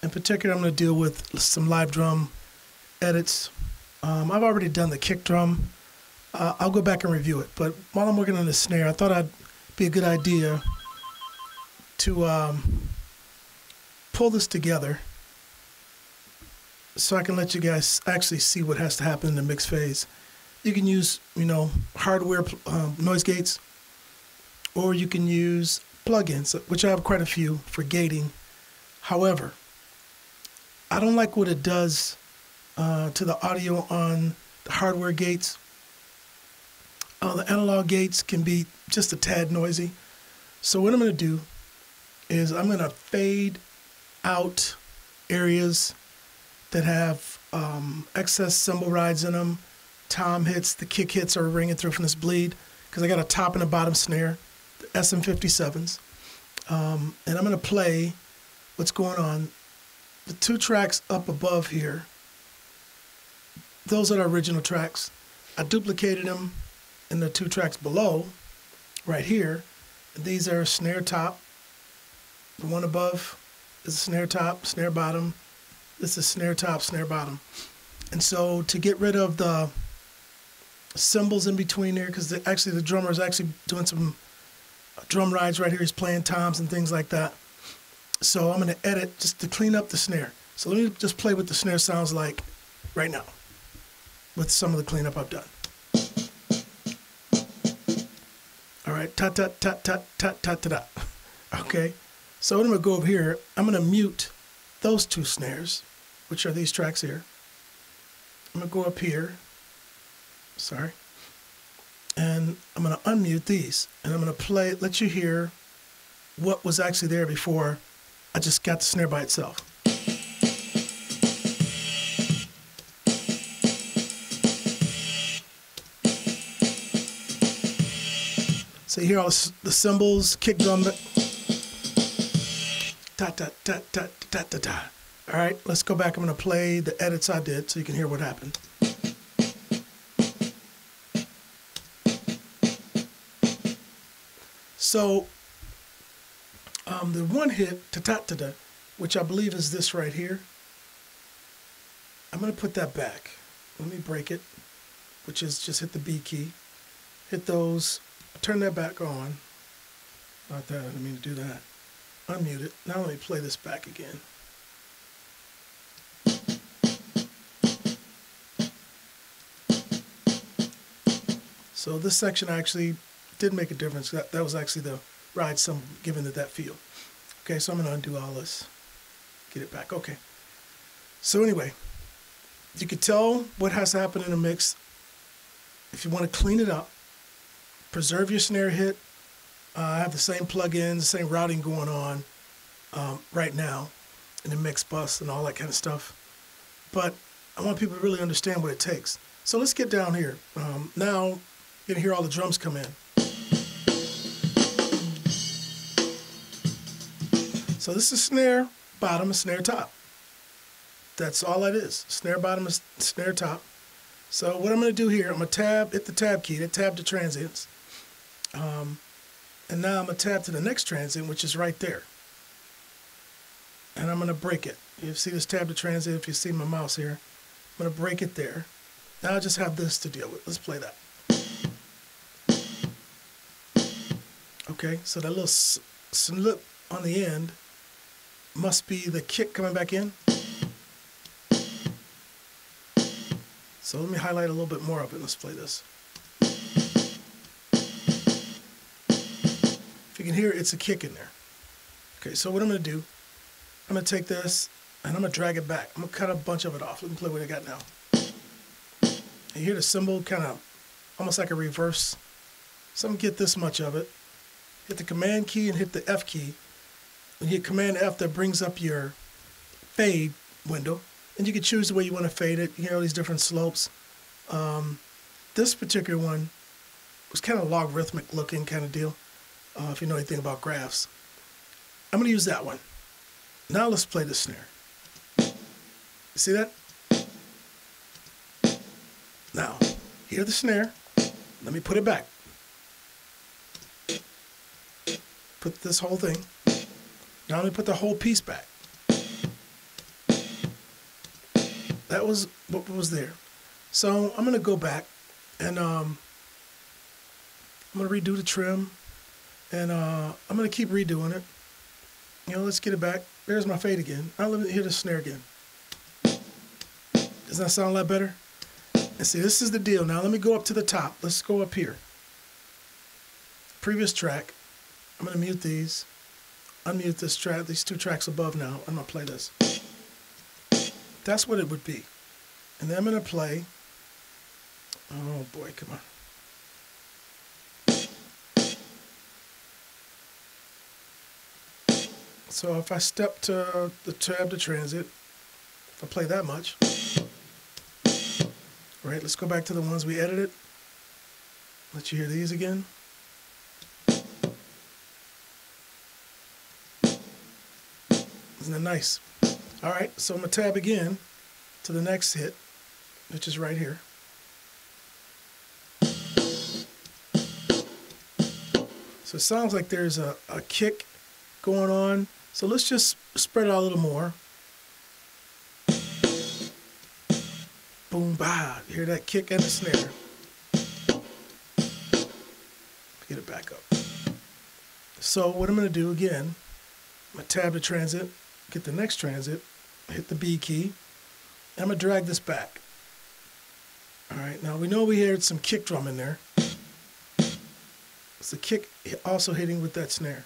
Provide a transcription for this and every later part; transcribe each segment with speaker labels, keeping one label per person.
Speaker 1: In particular, I'm going to deal with some live drum edits. I've already done the kick drum. I'll go back and review it. But while I'm working on the snare, I thought it'd be a good idea to pull this together so I can let you guys actually see what has to happen in the mix phase. You can use, hardware noise gates, or you can use plugins, which I have quite a few for gating. However, I don't like what it does to the audio on the hardware gates. The analog gates can be just a tad noisy. So what I'm going to do is I'm going to fade out areas that have excess cymbal rides in them, tom hits, the kick hits are ringing through from this bleed, because I got a top and a bottom snare, the SM57s. And I'm going to play what's going on. The 2 tracks up above here, those are the original tracks. I duplicated them in the 2 tracks below, right here. And these are snare top. The one above is snare top, snare bottom. This is snare top, snare bottom. And so to get rid of the cymbals in between there, because actually the drummer is actually doing some drum rides right here. He's playing toms and things like that. So I'm going to edit just to clean up the snare. So let me just play what the snare sounds like right now with some of the cleanup I've done. All right, ta ta ta ta ta ta ta ta. Okay, so what I'm going to go over here, I'm going to mute those 2 snares, which are these tracks here. I'm going to go up here, sorry, and I'm going to unmute these, and I'm going to play, let you hear what was actually there before I just got the snare by itself. So you hear all the cymbals, kick drum, ta ta ta ta ta ta ta. All right, let's go back. I'm going to play the edits I did so you can hear what happened. So the one hit, ta ta ta ta, which I believe is this right here, I'm going to put that back. Let me break it, which is just hit the B key, hit those, turn that back on. Not that, I didn't mean to do that. Unmute it. Now let me play this back again. So this section actually did make a difference. That was actually the ride cymbal giving it that feel. Okay, so I'm going to undo all this. Get it back. Okay. So anyway, you can tell what has to happen in a mix. If you want to clean it up, preserve your snare hit. I have the same plugins, the same routing going on right now in the mix bus and all that kind of stuff. But I want people to really understand what it takes. So let's get down here. Now you're going to hear all the drums come in. So this is snare bottom and snare top. That's all that is. Snare bottom and snare top. So what I'm going to do here, I'm going to hit the tab key, tab to transients. And now I'm going to tab to the next transient, which is right there. And I'm going to break it. You see this tab to transient, if you see my mouse here. I'm going to break it there. Now I just have this to deal with. Let's play that. Okay, so that little slip on the end must be the kick coming back in. So let me highlight a little bit more of it. Let's play this. If you can hear it, it's a kick in there. Okay, so what I'm going to do, I'm going to take this and I'm going to drag it back. I'm going to cut a bunch of it off. Let me play what I got now. You hear the cymbal kind of almost like a reverse. So I'm going to get this much of it. Hit the Command key and hit the F key. When you hit Command F, that brings up your fade window. And you can choose the way you want to fade it. You hear all these different slopes. This particular one was kind of logarithmic looking kind of deal, if you know anything about graphs. I'm going to use that one. Now let's play the snare. You see that? Now, hear the snare. Let me put it back. Put this whole thing. Now let me put the whole piece back. that was what was there. So I'm going to go back and I'm going to redo the trim, and I'm going to keep redoing it. You know, let's get it back. There's my fade again. Now let me hear the snare again. Does that sound a lot better? And see, this is the deal. Now let me go up to the top. Let's go up here. Previous track. I'm going to mute these. Unmute this track, these two tracks above now. I'm going to play this. That's what it would be. And then I'm going to play. Oh boy, come on. So if I step to the tab to transit, if I play that much, all right, let's go back to the ones we edited. Let you hear these again. Isn't that nice? All right, so I'm going to tab again to the next hit, which is right here. So it sounds like there's a kick going on. So let's just spread it out a little more. Boom, bah. You hear that kick and the snare. Get it back up. So what I'm going to do again, I'm going to tab to transit, get the next transit, hit the B key, and I'm going to drag this back. All right, now we know we heard some kick drum in there. It's the kick also hitting with that snare.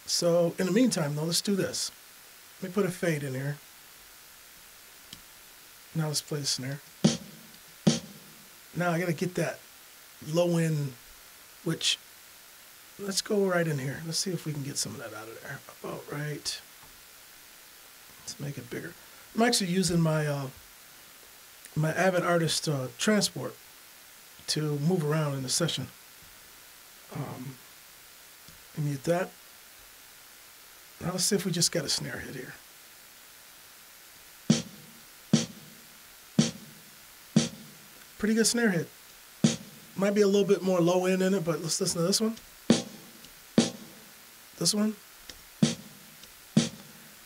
Speaker 1: So in the meantime, though, let's do this. Let me put a fade in here. Now let's play the snare. Now I got to get that low end, which, let's go right in here. Let's see if we can get some of that out of there. About right. Let's make it bigger. I'm actually using my my Avid Artist transport to move around in the session. Mute that. Now let's see if we just got a snare hit here. Pretty good snare hit. Might be a little bit more low end in it, but let's listen to this one. This one.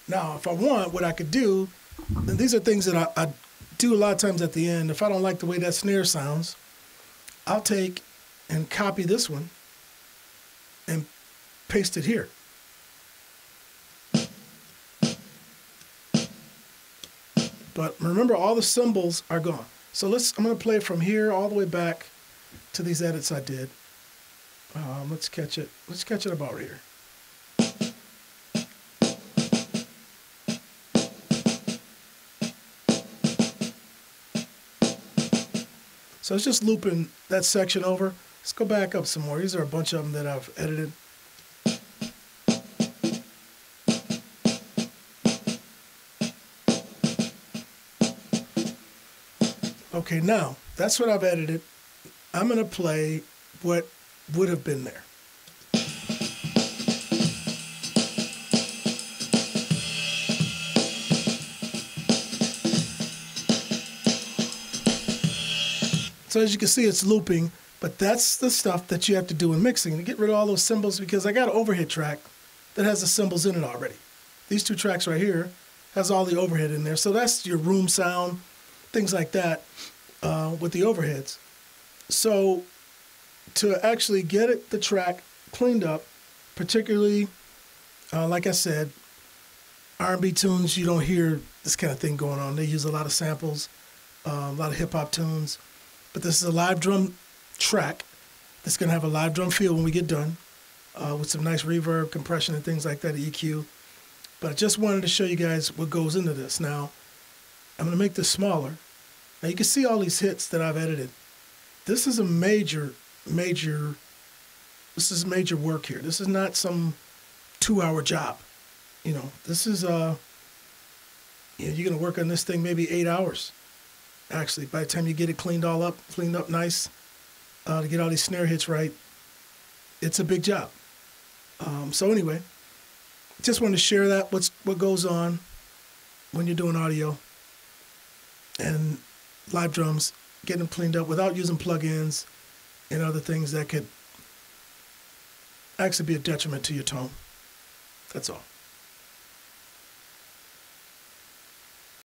Speaker 1: Now, if I want, what I could do, and these are things that I do a lot of times at the end. If I don't like the way that snare sounds, I'll take and copy this one and paste it here. But remember, all the cymbals are gone. So I'm going to play it from here all the way back to these edits I did. Let's catch it. Let's catch it about here. So it's just looping that section over. Let's go back up some more. These are a bunch of them that I've edited. Okay, now that's what I've edited. I'm going to play what would have been there. So as you can see, it's looping, but that's the stuff that you have to do in mixing to get rid of all those cymbals, because I got an overhead track that has the cymbals in it already. These two tracks right here has all the overhead in there. So that's your room sound, things like that with the overheads. So to actually get the track cleaned up, particularly, like I said, R&B tunes, you don't hear this kind of thing going on. They use a lot of samples, a lot of hip-hop tunes. But this is a live drum track that's going to have a live drum feel when we get done, with some nice reverb, compression, and things like that, EQ. But I just wanted to show you guys what goes into this. Now, I'm going to make this smaller. Now, you can see all these hits that I've edited. This is a major work here. This is not some 2-hour job. You know, this is, you're going to work on this thing maybe 8 hours. Actually, by the time you get it cleaned up nice, to get all these snare hits right, it's a big job. So anyway, just wanted to share that, what goes on when you're doing audio and live drums, getting them cleaned up without using plugins and other things that could actually be a detriment to your tone. That's all.